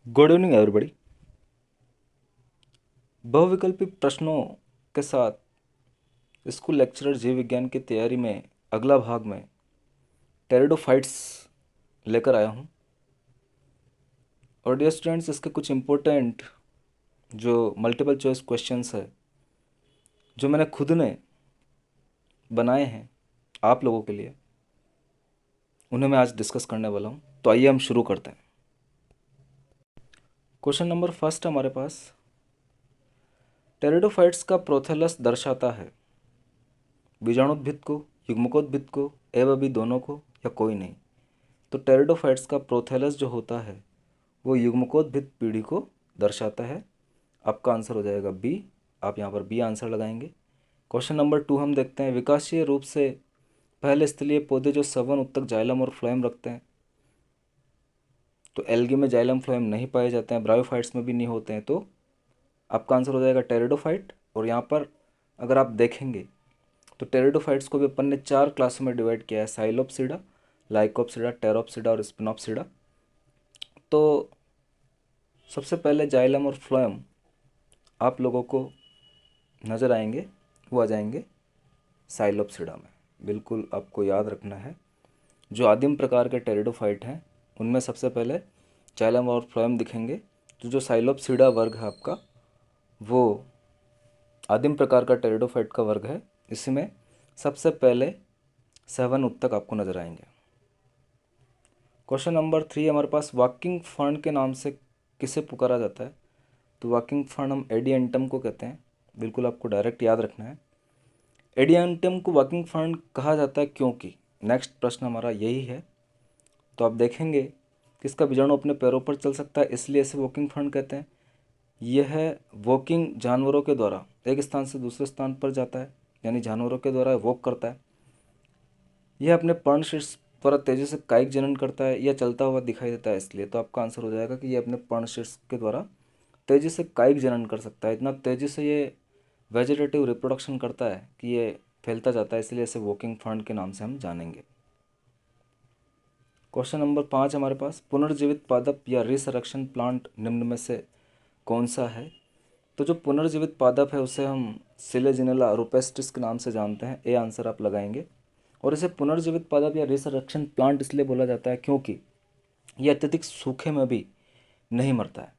Good evening everybody. बहुविकल्पी प्रश्नों के साथ स्कूल लेक्चरर जीव विज्ञान की तैयारी में अगला भाग में टेरिडोफाइट्स लेकर आया हूँ। और डियर स्टूडेंट्स, इसके कुछ इम्पोर्टेंट जो मल्टीपल चॉइस क्वेश्चंस है जो मैंने खुद ने बनाए हैं आप लोगों के लिए, उन्हें मैं आज डिस्कस करने वाला हूँ। तो आइए हम शुरू करते हैं। क्वेश्चन नंबर फर्स्ट हमारे पास, टेरिडोफाइट्स का प्रोथेलस दर्शाता है बीजाणुद्भिद को, युग्मकोद्भिद को, एवं भी दोनों को, या कोई नहीं। तो टेरिडोफाइट्स का प्रोथेलस जो होता है वो युग्मकोद्भिद पीढ़ी को दर्शाता है। आपका आंसर हो जाएगा बी। आप यहाँ पर बी आंसर लगाएंगे। क्वेश्चन नंबर 2 हम देखते हैं, विकासीय रूप से पहले स्थलीय पौधे जो सवन उत्तक जाइलम और फ्लोएम रखते हैं, तो एल्गी में जाइलम फ्लोएम नहीं पाए जाते हैं, ब्रायोफाइट्स में भी नहीं होते हैं, तो आपका आंसर हो जाएगा टेरिडोफाइट। और यहाँ पर अगर आप देखेंगे तो टेरिडोफाइट्स को भी अपन ने 4 क्लासों में डिवाइड किया है, साइलोप्सिडा, लाइकोप्सिडा, टेरोप्सिडा और स्पिनोप्सिडा। तो सबसे पहले जाइलम और फ्लोएम आप लोगों को नज़र आएंगे, वो आ जाएंगे साइलोप्सिडा में। बिल्कुल आपको याद रखना है, जो आदिम प्रकार के टेरिडोफाइट हैं उनमें सबसे पहले जाइलम और फ्लोएम दिखेंगे। तो जो साइलोप्सिडा वर्ग है आपका, वो आदिम प्रकार का टेरिडोफाइट का वर्ग है। इसमें सबसे पहले 7 उत्तक आपको नजर आएंगे। क्वेश्चन नंबर 3 हमारे पास, वॉकिंग फर्न के नाम से किसे पुकारा जाता है? तो वॉकिंग फर्न हम एडियंटम को कहते हैं। बिल्कुल आपको डायरेक्ट याद रखना है। एडियंटम को वॉकिंग फर्न कहा जाता है क्योंकि, नेक्स्ट प्रश्न हमारा यही है। तो आप देखेंगे कि इसका बीजाणु अपने पैरों पर चल सकता है, इसलिए इसे वॉकिंग फर्न कहते हैं। यह वॉकिंग जानवरों के द्वारा एक स्थान से दूसरे स्थान पर जाता है, यानी जानवरों के द्वारा वॉक करता है। यह अपने पर्णशीर्ष द्वारा तेजी से कायिक जनन करता है या चलता हुआ दिखाई देता है, इसलिए। तो आपका आंसर हो जाएगा कि यह अपने पर्णशीर्ष के द्वारा तेजी से कायिक जनन कर सकता है। इतना तेजी से ये वेजिटेटिव रिप्रोडक्शन करता है कि ये फैलता जाता है, इसलिए इसे वॉकिंग फर्न के नाम से हम जानेंगे। क्वेश्चन नंबर 5 हमारे पास, पुनर्जीवित पादप या रिसरेक्शन प्लांट निम्न में से कौन सा है? तो जो पुनर्जीवित पादप है उसे हम सिलेजिनेला रुपेस्टिस के नाम से जानते हैं। ए आंसर आप लगाएंगे। और इसे पुनर्जीवित पादप या रिसरेक्शन प्लांट इसलिए बोला जाता है क्योंकि यह अत्यधिक सूखे में भी नहीं मरता है।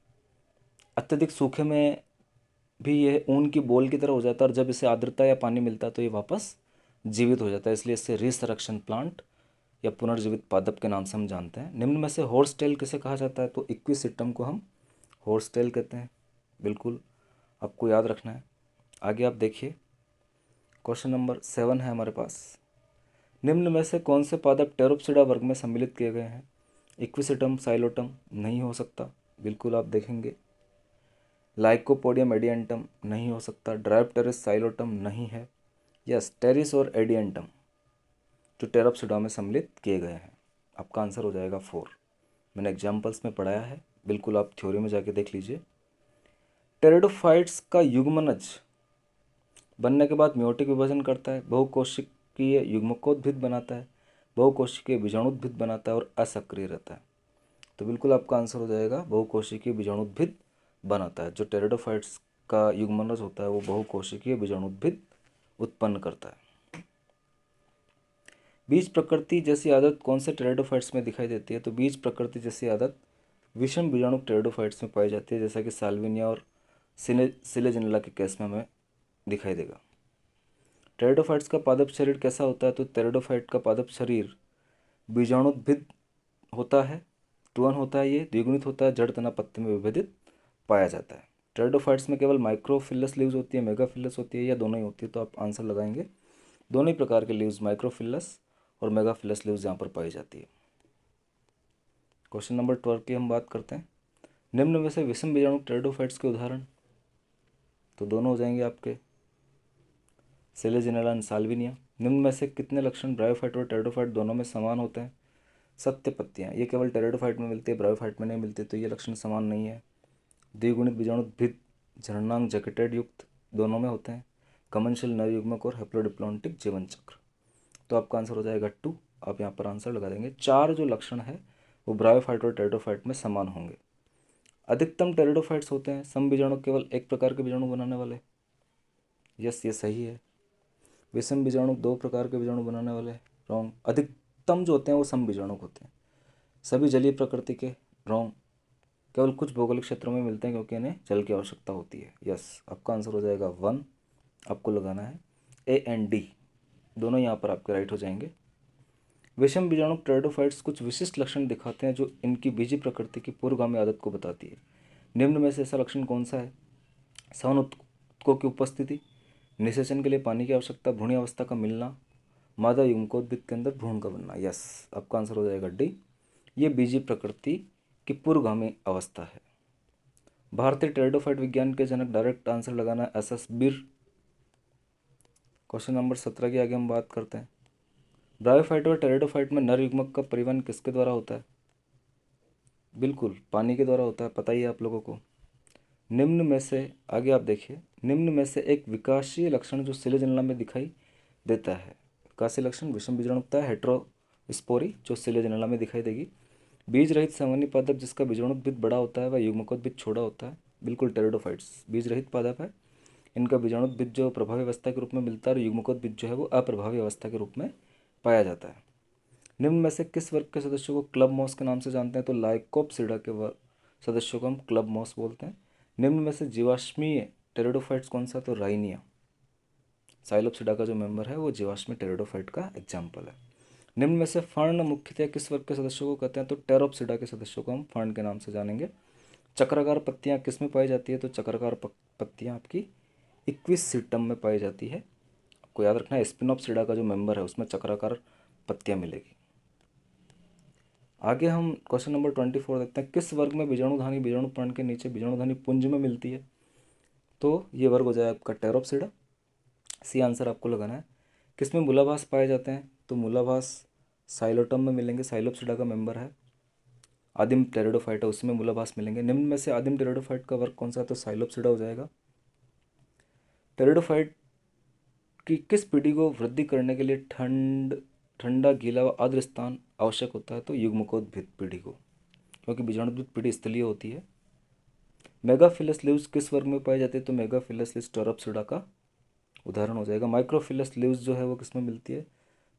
अत्यधिक सूखे में भी यह ऊन की बोल की तरह हो जाता है, और जब इसे आर्द्रता या पानी मिलता है तो ये वापस जीवित हो जाता है, इसलिए इसे रिसरेक्शन प्लांट या पुनर्जीवित पादप के नाम से हम जानते हैं। निम्न में से हॉर्स टेल किसे कहा जाता है? तो इक्विसिटम को हम हॉर्स टेल कहते हैं। बिल्कुल आपको याद रखना है। आगे आप देखिए, क्वेश्चन नंबर 7 है हमारे पास, निम्न में से कौन से पादप टेरोप्सिडा वर्ग में सम्मिलित किए गए हैं? इक्विसिटम, साइलोटम नहीं हो सकता। बिल्कुल आप देखेंगे। लाइकोपोडियम एडियंटम नहीं हो सकता। ड्रायोप्टेरिस साइलोटम नहीं है। यस, टेरिस और एडियंटम जो टेरोप्सिडा में सम्मिलित किए गए हैं। आपका आंसर हो जाएगा 4। मैंने एग्जाम्पल्स में पढ़ाया है, बिल्कुल आप थ्योरी में जाके देख लीजिए। टेरिडोफाइट्स का युग्मनज बनने के बाद मियोटिक विभाजन करता है, बहुकोशिकीय युग्मकोद्भिद बनाता है, बहुकोशिकीय बीजाणुद्भिद बनाता है और असक्रिय रहता है। तो बिल्कुल आपका आंसर हो जाएगा बहुकोशिकीय बीजाणुद्भिद बनाता है। जो टेरिडोफाइट्स का युग्मनज होता है वो बहुकोशिकीय बीजाणुद्भिद उत्पन्न करता है। बीज प्रकृति जैसी आदत कौन से टेरिडोफाइट्स में दिखाई देती है? तो बीज प्रकृति जैसी आदत विषम बीजाणु टेरिडोफाइट्स में पाई जाती है, जैसा कि साल्विनिया और सिलेजिनेला के केस में हमें दिखाई देगा। टेरिडोफाइट्स का पादप शरीर कैसा होता है? तो टेरिडोफाइट का पादप शरीर बीजाणुद्भिद होता है, टूअन होता है, ये द्विगुणित होता है, जड़ तना पत्ते में विभेदित पाया जाता है। टेरिडोफाइट्स में केवल माइक्रोफिलस लीव्स होती है, मेगाफिलस होती है, या दोनों ही होती है? तो आप आंसर लगाएंगे दोनों ही प्रकार के लीव्स, माइक्रोफिलस और मेगाफिलस लीव्स यहाँ पर पाई जाती है। क्वेश्चन नंबर 12 की हम बात करते हैं, निम्न में से विषम बीजाणु टेरिडोफाइट्स के उदाहरण? तो दोनों हो जाएंगे आपके सेलेजिनेला एंड साल्विनिया। निम्न में से कितने लक्षण ब्रायोफाइट और टेरिडोफाइट दोनों में समान होते हैं? सत्य पत्तियाँ, ये केवल टेरिडोफाइट में मिलती है, ब्रायोफाइट में नहीं मिलती, तो ये लक्षण समान नहीं है। द्विगुणित बीजाणुद्भिद झरणांग जैकेटेड युक्त दोनों में होते हैं। कमनशील नवयुग्मक और हेप्लोडिप्लॉन्टिक जीवन चक्र। तो आपका आंसर हो जाएगा 2। आप यहाँ पर आंसर लगा देंगे। 4 जो लक्षण है वो ब्रायोफाइट और टेरिडोफाइट में समान होंगे। अधिकतम टेरिडोफाइट्स होते हैं, सम बीजाणु केवल एक प्रकार के बीजाणु बनाने वाले। यस, ये सही है। विषम बीजाणु दो प्रकार के बीजाणु बनाने वाले। रॉन्ग। अधिकतम जो होते हैं वो सम बीजाणु होते हैं। सभी जलीय प्रकृति के। रॉन्ग। केवल कुछ भौगोलिक क्षेत्रों में मिलते हैं क्योंकि इन्हें जल की आवश्यकता होती है। यस, आपका आंसर हो जाएगा 1। आपको लगाना है ए एंड डी, दोनों यहाँ पर आपके राइट हो जाएंगे। विषम बीजाणु टेरिडोफाइट्स कुछ विशिष्ट लक्षण दिखाते हैं जो इनकी बीजी प्रकृति की पूर्वगामी आदत को बताती है। निम्न में से ऐसा लक्षण कौन सा है? सवन उत्तकों की उपस्थिति, निषेचन के लिए पानी की आवश्यकता, भ्रूणी अवस्था का मिलना, मादा युग्मकोद्भिद के अंदर भ्रूण का बनना। यस, आपका आंसर हो जाएगा डी। ये बीजी प्रकृति की पूर्वगामी अवस्था है। भारतीय टेरिडोफाइट विज्ञान के जनक, डायरेक्ट आंसर लगाना है एस एस बीर। क्वेश्चन नंबर 17 की आगे हम बात करते हैं। ब्रायोफाइट और टेरिडोफाइट में नर युग्मक का परिवहन किसके द्वारा होता है? बिल्कुल पानी के द्वारा होता है, पता ही है आप लोगों को। निम्न में से, आगे आप देखिए, निम्न में से एक विकासीय लक्षण जो सिलेजनला में दिखाई देता है। विकासीय लक्षण विषम बीजाणुता है, हेट्रोस्पोरी, जो सिलेजनला में दिखाई देगी। बीज रहित सामान्य पादप जिसका बीजाणुद्भिद बड़ा होता है वह युग्मकोद्भिद छोटा होता है। बिल्कुल टेरिडोफाइट्स बीज रहित पादप है, इनका बीजाणुद्भिद जो प्रभावी अवस्था के रूप में मिलता है और युग्मकोद्भिद जो है वो अप्रभावी अवस्था के रूप में पाया जाता है। निम्न में से किस वर्ग के सदस्यों को क्लब मॉस के नाम से जानते हैं? तो लाइकोप्सिडा के वर्ग सदस्यों को हम क्लब मॉस बोलते हैं। निम्न में से जीवाश्मीय टेरिडोफाइट्स कौन सा? तो राइनिया। साइलोप्सिडा का जो मेंबर है वो जीवाश्मी टेरिडोफाइट का एग्जाम्पल है। निम्न में से फर्ण मुख्यतः किस वर्ग के सदस्यों को कहते हैं? तो टेरोप्सिडा के सदस्यों को हम फर्ण के नाम से जानेंगे। चक्राकार पत्तियां किस में पाई जाती है? तो चक्राकार पत्तियां आपकी इक्विसिटम में पाई जाती है। आपको याद रखना है स्पिनोप्सिडा का जो मेंबर है उसमें चक्राकार पत्तियां मिलेगी। आगे हम क्वेश्चन नंबर 24 देखते हैं। किस वर्ग में बीजाणुधानी बीजाणुपर्ण के नीचे बीजाणुधानी पुंज में मिलती है? तो ये वर्ग हो जाए आपका टेरोप्सिडा। सी आंसर आपको लगाना है। किसमें मूलाभास पाए जाते हैं? तो मूलाभास साइलोटम में मिलेंगे, साइलोप्सिडा का मेंबर है। आदिम टेरिडोफाइट है उसमें मूलाभास मिलेंगे। निम्न में से आदिम टेरिडोफाइट का वर्ग कौन सा है? तो साइलोप्सिडा हो जाएगा। टेरिडोफाइट की किस पीढ़ी को वृद्धि करने के लिए ठंडा गीला व आर्द्र स्थान आवश्यक होता है? तो युग्मकोद्भिद पीढ़ी को, क्योंकि बीजाणुद्भिद पीढ़ी स्थलीय होती है। मेगाफिलस लीव्स किस वर्ग में पाई जाती है? तो मेगाफिलस लीव्स टेरोप्सिडा का उदाहरण हो जाएगा। माइक्रोफिलस लीव्स जो है वो किस में मिलती है?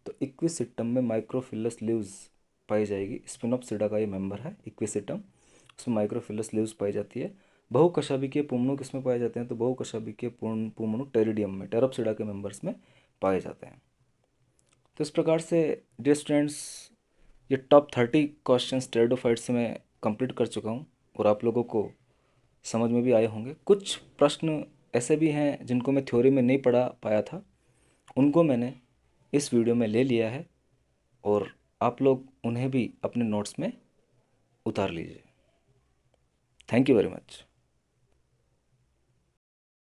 तो इक्विसिटम में माइक्रोफिलस लीव्स पाई जाएगी। स्पिनोप्सिडा का ये मेंबर है इक्विसिटम, उसमें माइक्रोफिलस लीव्स पाई जाती है। बहुकशाभिकीय पुमणु किस में पाए जाते हैं? तो बहुकशाभिकीय पुमणु टेरिडियम में, टेरोप्सिडा के मेंबर्स में पाए जाते हैं। तो इस प्रकार से डियर स्टूडेंट्स ये टॉप 30 क्वेश्चंस टेरिडोफाइट्स से मैं कंप्लीट कर चुका हूँ और आप लोगों को समझ में भी आए होंगे। कुछ प्रश्न ऐसे भी हैं जिनको मैं थ्योरी में नहीं पढ़ा पाया था, उनको मैंने इस वीडियो में ले लिया है और आप लोग उन्हें भी अपने नोट्स में उतार लीजिए। Thank you very much.